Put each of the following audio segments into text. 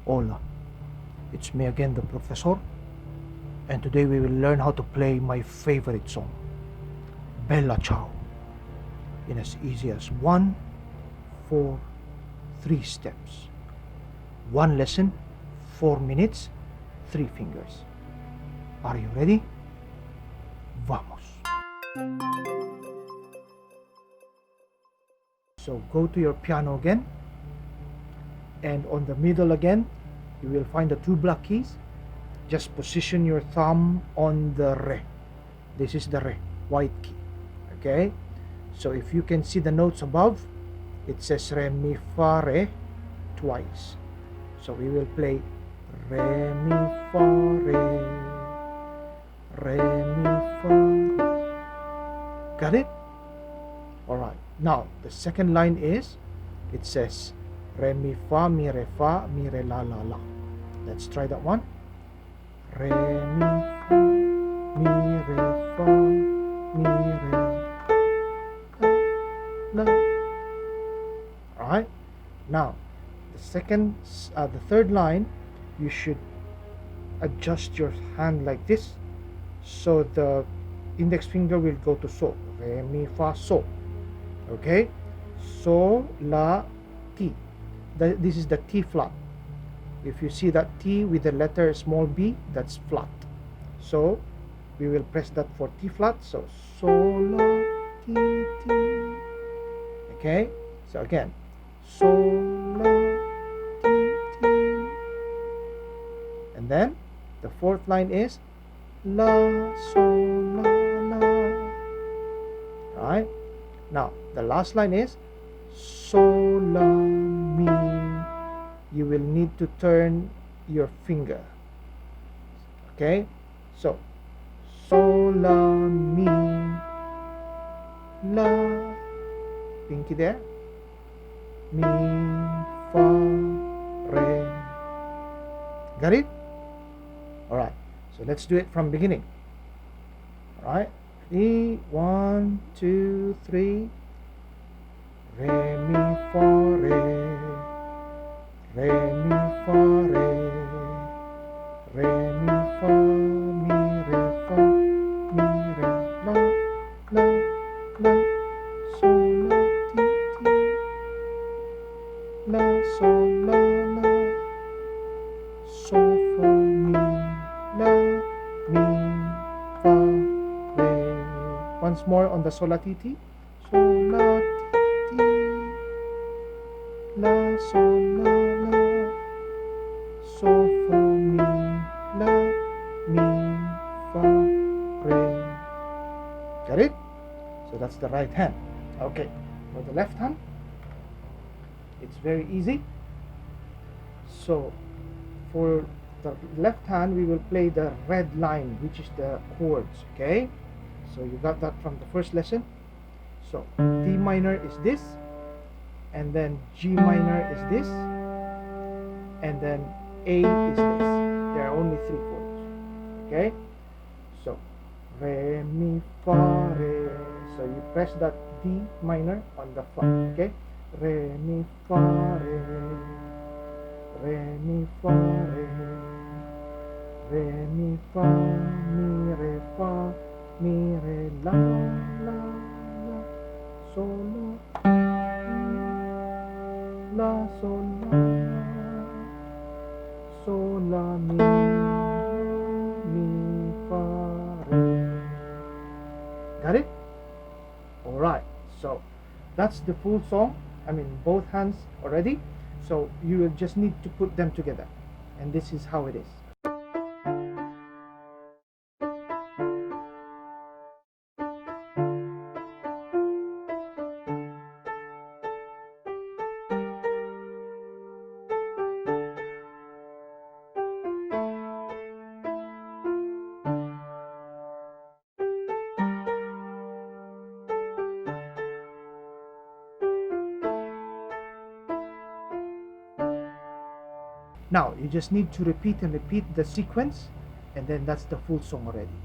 Hola, it's me again, the Professor, and today we will learn how to play my favorite song, Bella Ciao, in as easy as 1, 4, 3 steps. One lesson, 4 minutes, 3 fingers. Are you ready? Vamos! So go to your piano again, and on the middle again, you will find the 2 black keys. Just position your thumb on the re. This is the re, white key. Okay? So if you can see the notes above, it says re, mi, fa, re twice. So we will play re, mi, fa, re, mi, fa, re. Got it? Alright. Now, the second line is, it says re, mi, fa, mi, re, la, la, la. Let's try that one. Re, mi, fa, mi, re, fa, mi, re, la, la. Alright. Now, the third line, you should adjust your hand like this, so the index finger will go to so. Re, mi, fa, so. Okay? So, la, ti. This is the T flat. If you see that T with the letter small b, that's flat. So, we will press that for T flat. So, la, ti, ti. Okay? So, again. La, ti, ti. And then, the fourth line is la, la, la. Right? Now, the last line is la, mi. You will need to turn your finger. Okay? So, la, mi, la. Pinky there. Mi, fa, re. Got it? Alright. So, let's do it from beginning. Alright? 3, 1, 2, 3. Re, mi, fa, re. Re, mi, fa, re. Re, mi, fa, mi, re, fa, mi, re, la, la, la. So, la, ti, ti. La, so, la, la. So, fa, mi, la, mi, fa, re. Once more on the so, la, ti, ti. So, la, ti, ti. La, so, la, la. So, fa, mi, la, mi, fa, re. Got it? So that's the right hand. Okay, for the left hand, it's very easy. So, for the left hand, we will play the red line, which is the chords. Okay? So, you got that from the first lesson. So, D minor is this, and then G minor is this, and then A is this. There are only 3 chords. Okay? So, re, mi, fa, re. So, you press that D minor on the flat. Okay? Re, mi, fa, re. Re, mi, fa, re. Re, mi, fa, mi, re, fa, mi, re, la, la, la. So, la, so, la, so, la, mi, fa, re. Got it? Alright, so that's the full song. I mean, both hands already. So you will just need to put them together. And this is how it is. Now, you just need to repeat and repeat the sequence, and then that's the full song already.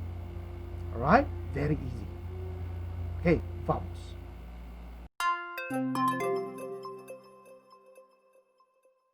Alright? Very easy. Okay, vamos.